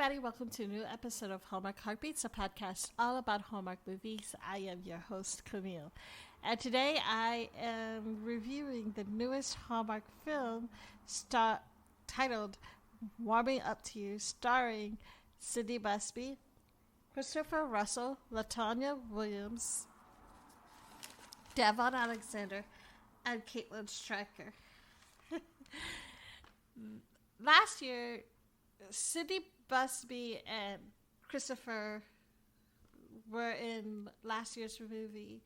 everybody. Welcome to a new episode of Hallmark Heartbeats, a podcast all about Hallmark movies. I am your host, Camille. And today I am reviewing the newest Hallmark film titled Warming Up to You, starring Cindy Busby, Christopher Russell, LaTonya Williams, Devon Alexander, and Caitlyn Stryker. Last year, Cindy Busby and Christopher were in last year's movie,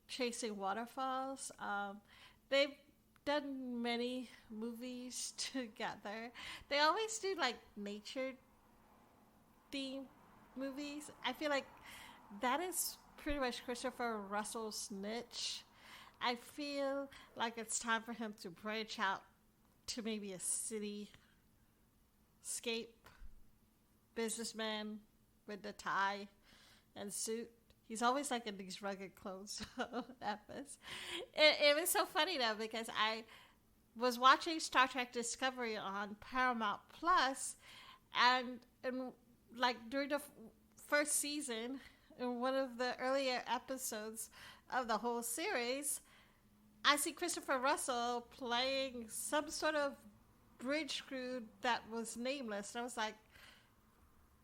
Chasing Waterfalls. They've done many movies together. They always do like nature themed movies. I feel like that is pretty much Christopher Russell's niche. I feel like it's time for him to branch out to maybe a cityscape businessman with the tie and suit. He's always like in these rugged clothes. It was so funny though, because I was watching Star Trek Discovery on Paramount Plus, and like during the first season, in one of the earlier episodes of the whole series, I see Christopher Russell playing some sort of bridge crew that was nameless. And I was like,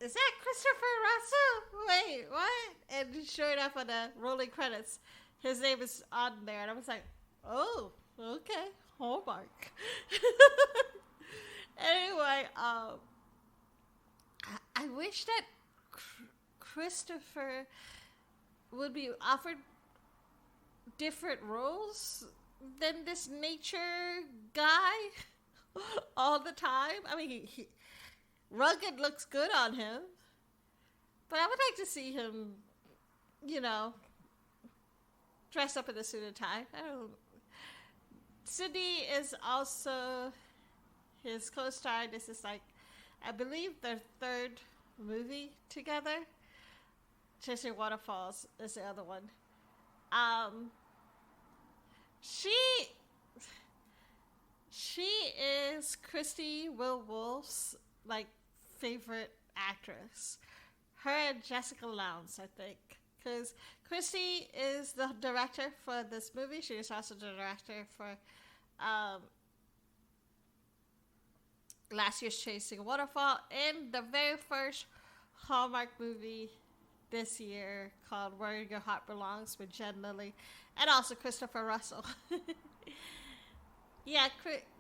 is that Christopher Russell? Wait, what? And sure enough, on the rolling credits, his name is on there. And I was like, oh, okay, Hallmark. Anyway, I wish that Christopher would be offered different roles than this nature guy all the time. I mean, he rugged looks good on him, but I would like to see him, dressed up in a suit and tie. Cindy is also his co-star. This is like, I believe, their third movie together. Chasing Waterfalls is the other one. She is Christie Will Wolf's like favorite actress. Her and Jessica Lowndes, I think, because Christie is the director for this movie. She is also the director for last year's Chasing Waterfall and the very first Hallmark movie this year called Where Your Heart Belongs with Jen Lilly and also Christopher Russell. Yeah,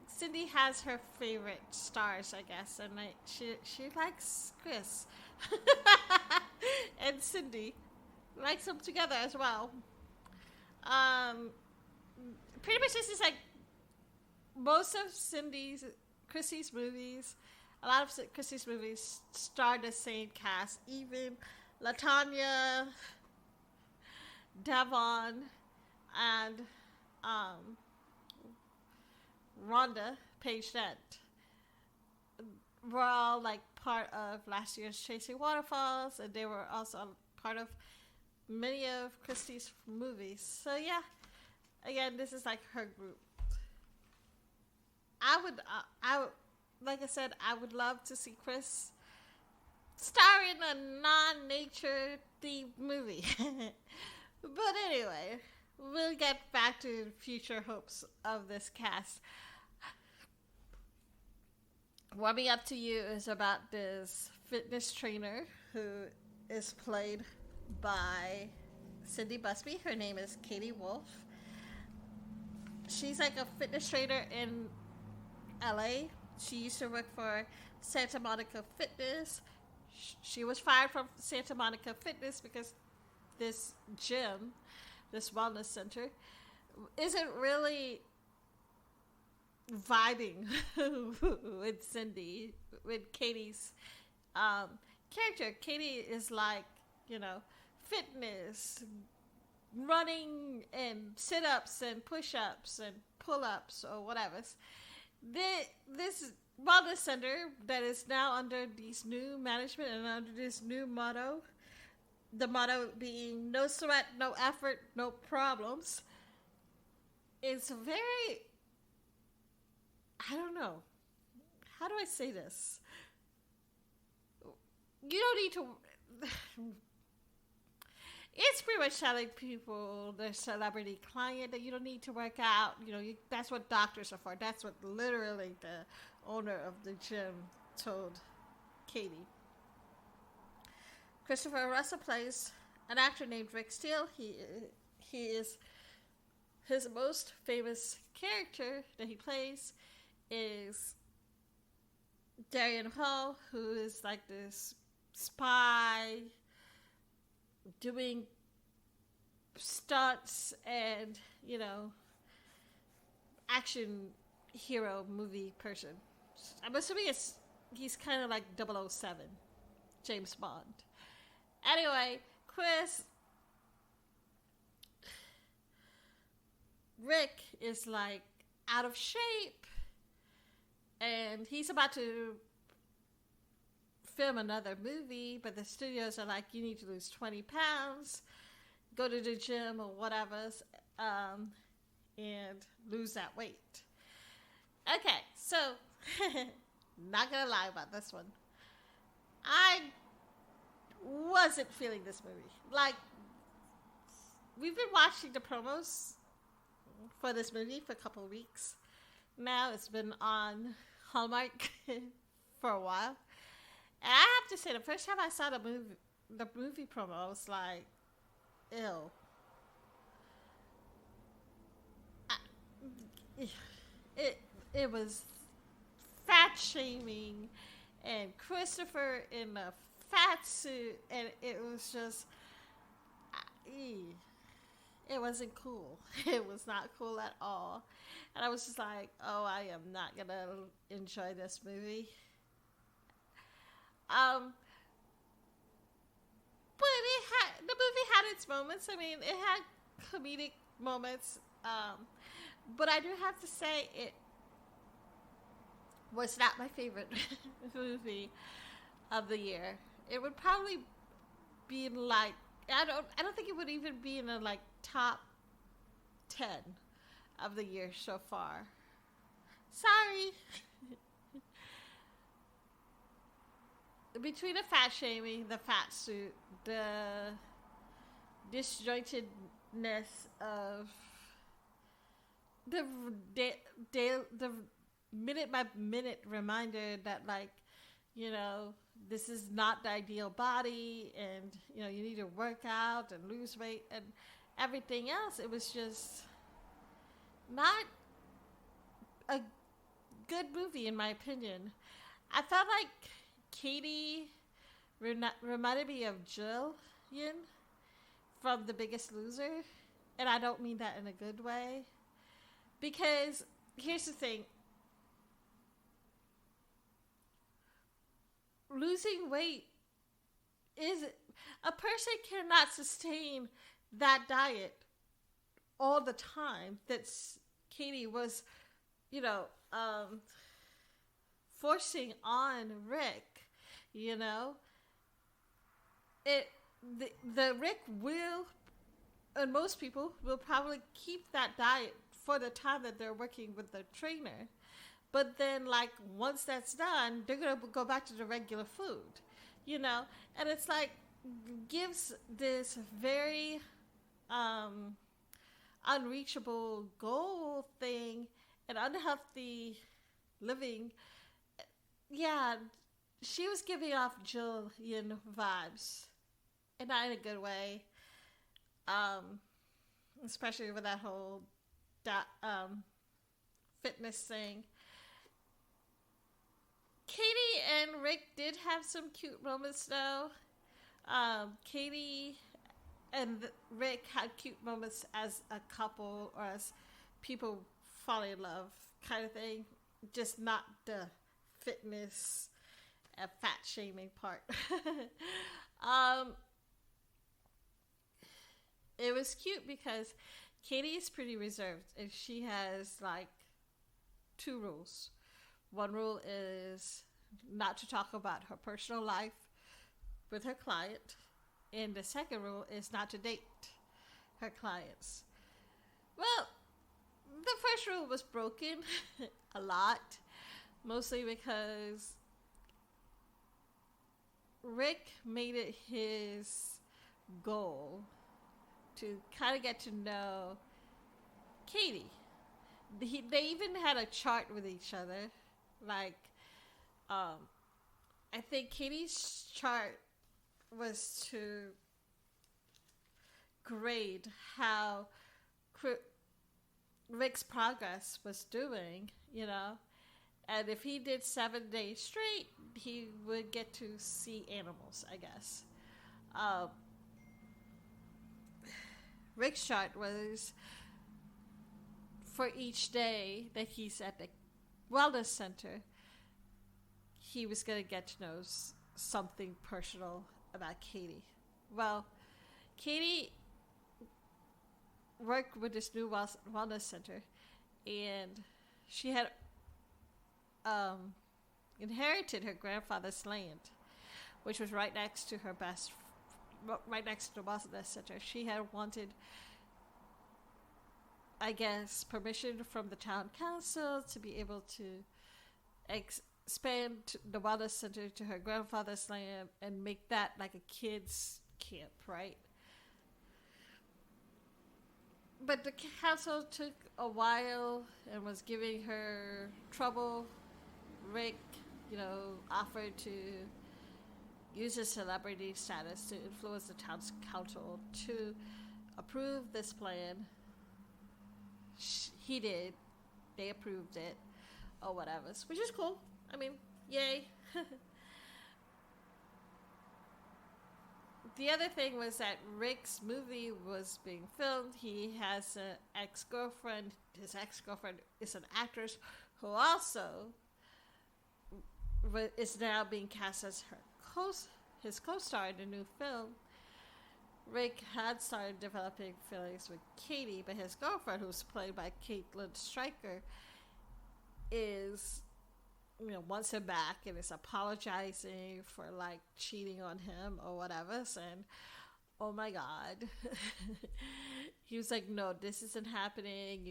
Cindy has her favorite stars, I guess, and she likes Chris. And Cindy likes them together as well. Pretty much this is like most of Christie's movies. A lot of Christie's movies star the same cast. Even LaTonya, Devon, and Rhonda Page Dent were all like part of last year's Chasing Waterfalls, and they were also part of many of Christie's movies. So yeah, again, this is like her group. I would, like I said, I would love to see Chris star in a non-nature themed movie. But anyway, we'll get back to future hopes of this cast. Warming Up to You is about this fitness trainer who is played by Cindy Busby. Her name is Katie Wolf. She's like a fitness trainer in LA. She used to work for Santa Monica Fitness. She was fired from Santa Monica Fitness because this gym, this wellness center, isn't really vibing with Cindy, with Katie's character. Katie is like, fitness, running and sit-ups and push-ups and pull-ups or whatever. This wellness center that is now under these new management and under this new motto, the motto being no sweat, no effort, no problems, is very, I don't know, how do I say this? you don't need to. It's pretty much telling people, the celebrity client, that you don't need to work out. That's what doctors are for. That's what literally the owner of the gym told Katie. Christopher Russell plays an actor named Rick Steele. He is his most famous character that he plays is Darian Hall, who is like this spy doing stunts and, action hero movie person. I'm assuming he's kind of like 007, James Bond. Anyway, Rick is like out of shape, and he's about to film another movie, but the studios are like, you need to lose 20 pounds, go to the gym or whatever, and lose that weight. Okay, so, not gonna lie about this one. I wasn't feeling this movie. Like, we've been watching the promos for this movie for a couple of weeks. Now it's been on Hallmark for a while. And I have to say, the first time I saw the movie promo, I was like, ew. It was fat shaming, and Christopher in a fat suit, and it was just, it wasn't cool. It was not cool at all. And I was just like, oh, I am not going to enjoy this movie. But the movie had its moments. I mean, it had comedic moments. But I do have to say, it was not my favorite movie of the year. It would probably be in like, I don't think it would even be in the like top 10 of the year so far. Sorry. Between the fat shaming, the fat suit, the disjointedness of the minute by minute reminder that, like, this is not the ideal body, and you need to work out and lose weight and everything else, it was just not a good movie in my opinion. I felt like Katie reminded me of Jillian from The Biggest Loser, and I don't mean that in a good way, because here's the thing. Losing weight is, a person cannot sustain that diet all the time that Katie was, forcing on Rick. The Rick will, and most people will probably keep that diet for the time that they're working with the trainer. But then, like, once that's done, they're going to go back to the regular food, And it's like, gives this very unreachable goal thing and unhealthy living. Yeah, she was giving off Jillian vibes. And not in a good way. Especially with that whole fitness thing. Katie and Rick did have some cute moments, though. Katie and Rick had cute moments as a couple, or as people falling in love kind of thing. Just not the fitness and fat shaming part. It was cute because Katie is pretty reserved, and she has like 2 rules. One rule is not to talk about her personal life with her client. And the second rule is not to date her clients. Well, the first rule was broken a lot. Mostly because Rick made it his goal to kind of get to know Katie. They even had a chart with each other. Like, I think Katie's chart was to grade how Rick's progress was doing, you know. And if he did 7 days straight, he would get to see animals, I guess. Rick's chart was for each day that he's at the wellness center, he was going to get to know something personal about Katie. Well, Katie worked with this new wellness center, and she had inherited her grandfather's land, which was right next to right next to the wellness center. She had wanted, I guess, permission from the town council to be able to expand the wellness center to her grandfather's land and make that like a kids' camp, right? But the council took a while and was giving her trouble. Rick, offered to use his celebrity status to influence the town's council to approve this plan. He did. They approved it, or whatever, which is cool. I mean, yay. The other thing was that Rick's movie was being filmed. He has an ex-girlfriend. His ex-girlfriend is an actress who also is now being cast as his co-star in the new film. Rick had started developing feelings with Katie, but his girlfriend, who's played by Caitlyn Stryker, wants him back and is apologizing for like cheating on him or whatever. And oh my God, he was like, "No, this isn't happening.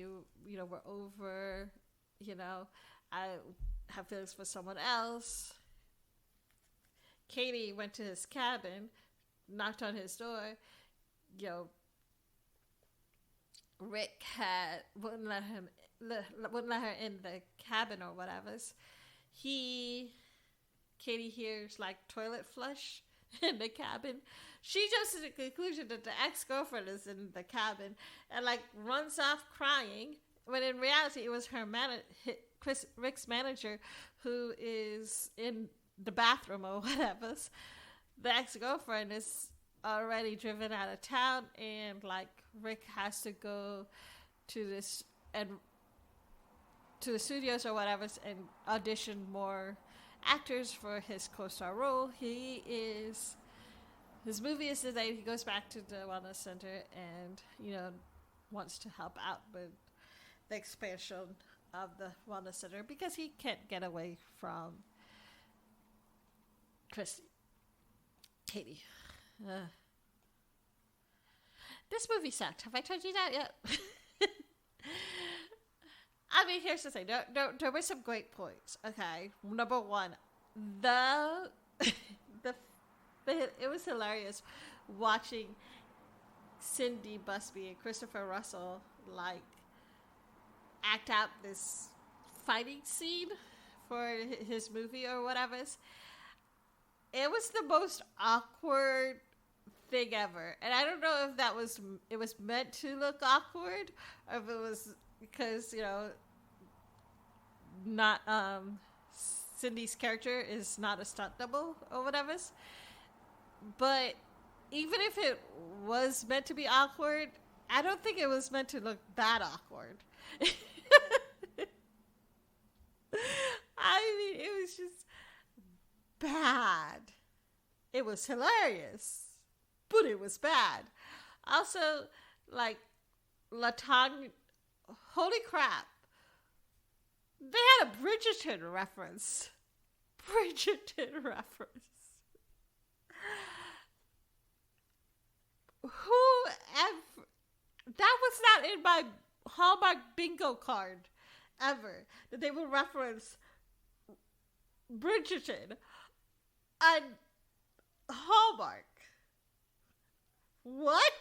We're over. I have feelings for someone else." Katie went to his cabin, knocked on his door. Rick wouldn't let her in the cabin or whatever. Katie hears like toilet flush in the cabin. She jumps to the conclusion that the ex-girlfriend is in the cabin and like runs off crying. When in reality, it was her Rick's manager who is in the bathroom or whatever. The ex-girlfriend is already driven out of town, and like Rick has to go to the studios or whatever and audition more actors for his co-star role. His movie is that he goes back to the wellness center and wants to help out with the expansion of the wellness center because he can't get away from Katie. This movie sucked. Have I told you that yet? I mean, here's the thing. There were some great points. Okay, number one, it was hilarious watching Cindy Busby and Christopher Russell like act out this fighting scene for his movie or whatever. It was the most awkward thing ever, and I don't know if it was meant to look awkward, or if it was because not Cindy's character is not a stunt double or whatever. But even if it was meant to be awkward, I don't think it was meant to look that awkward. I mean, it was just bad. It was hilarious, but it was bad. Also, like, LaTonya, holy crap. They had a Bridgerton reference. Whoever. That was not in my Hallmark bingo card ever. That they would reference Bridgerton. And Hallmark. What?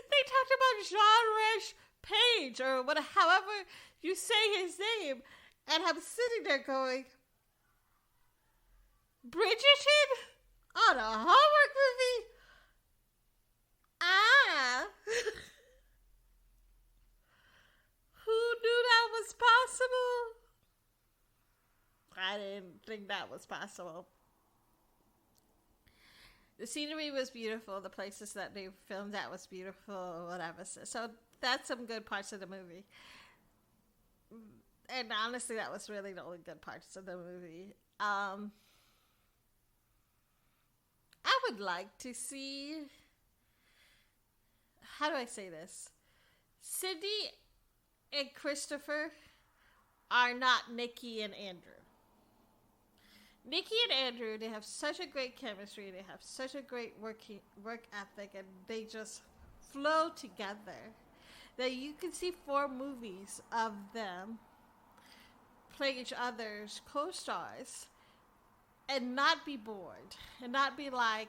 They talked about Jean-Rich Page, or however you say his name, and I'm sitting there going, Bridgerton on a Hallmark movie? Who knew that was possible? I didn't think that was possible. The scenery was beautiful. The places that they filmed at was beautiful, whatever. So that's some good parts of the movie. And honestly, that was really the only good parts of the movie. I would like to see... How do I say this? Cindy and Christopher are not Nikki and Andrew. Nikki and Andrew, they have such a great chemistry. They have such a great work ethic, and they just flow together. That you can see 4 movies of them playing each other's co-stars and not be bored and not be like,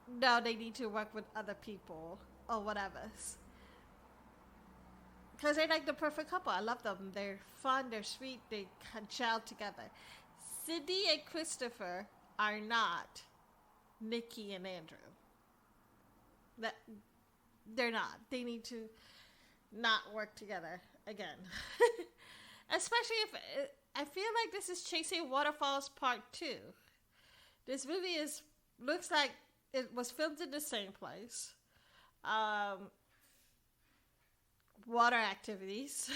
no, they need to work with other people or whatever. Because they're like the perfect couple. I love them. They're fun, they're sweet, they can gel together. Cindy and Christopher are not Nikki and Andrew. They're not. They need to not work together again. Especially if I feel like this is Chasing Waterfalls Part 2. This movie looks like it was filmed in the same place. Water activities.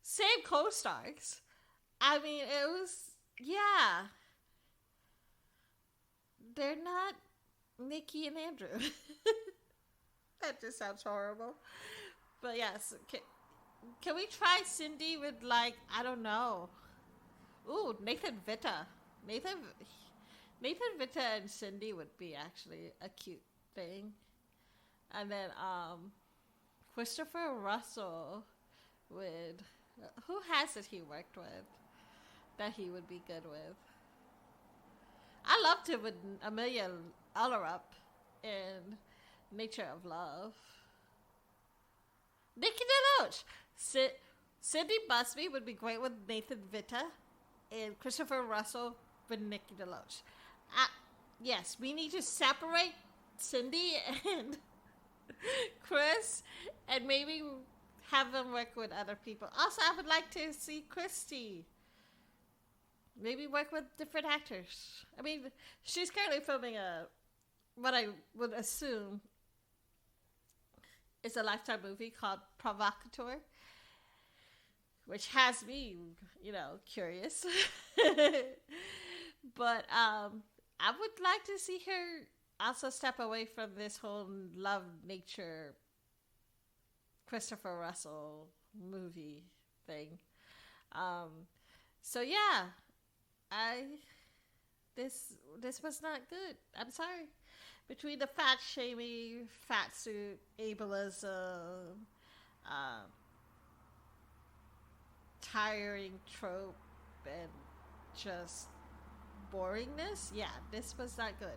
Same co-stars. I mean, it was, yeah. They're not Nikki and Andrew. That just sounds horrible. But yes, can we try Cindy with, like, I don't know. Ooh, Nathan Vita. Nathan Vita and Cindy would be actually a cute thing. And then Christopher Russell with, who has it he worked with that he would be good with? I loved him with Amelia Allerup in Nature of Love. Nikki DeLoach. Cindy Busby would be great with Nathan Vita, and Christopher Russell with Nikki DeLoach. Yes, we need to separate Cindy and Chris, and maybe have them work with other people. Also, I would like to see Christie. Maybe work with different actors. I mean, she's currently filming what I would assume is a Lifetime movie called Provocateur, which has me, curious. But I would like to see her also step away from this whole love nature Christopher Russell movie thing. So yeah, this was not good. I'm sorry. Between the fat shaming, fat suit, ableism, tiring trope, and just boringness, yeah, this was not good.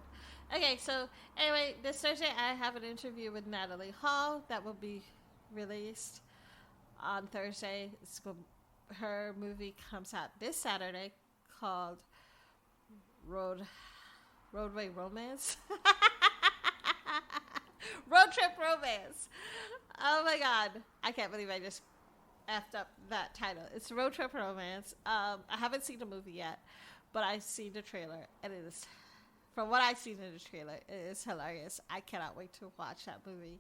Okay, so anyway, this Thursday I have an interview with Natalie Hall that will be released on Thursday. Her movie comes out this Saturday called Roadway Romance. Road Trip Romance. Oh my god, I can't believe I just effed up that title. It's Road Trip Romance. I haven't seen the movie yet, but I've seen the trailer, and it is, from what I've seen in the trailer, it is hilarious. I cannot wait to watch that movie.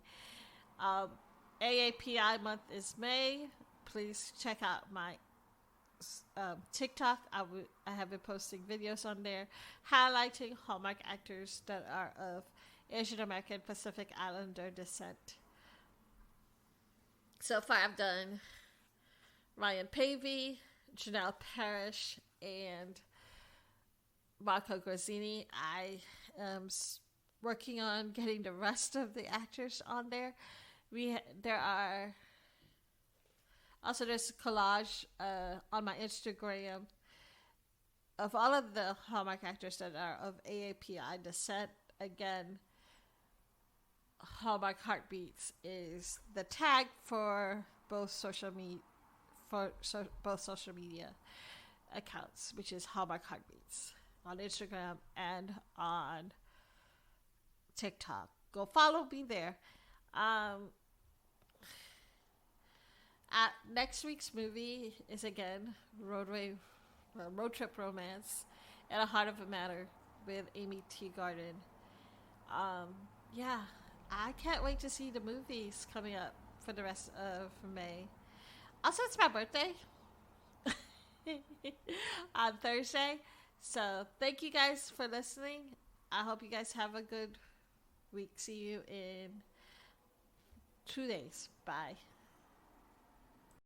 AAPI month is May. Please check out my TikTok. I have been posting videos on there highlighting Hallmark actors that are of Asian American Pacific Islander descent. So far I've done Ryan Pavey, Janelle Parrish, and Marco Grazzini. I am working on getting the rest of the actors on there. There's a collage on my Instagram of all of the Hallmark actors that are of AAPI descent, again, Hallmark Heartbeats is the tag for both social media accounts, which is Hallmark Heartbeats on Instagram and on TikTok. Go follow me there. Next week's movie is again Road Trip Romance and A Heart of a Matter with Amy T. Garden. Yeah, I can't wait to see the movies coming up for the rest of May. Also, it's my birthday on Thursday. So thank you guys for listening. I hope you guys have a good week. See you in 2 days. Bye.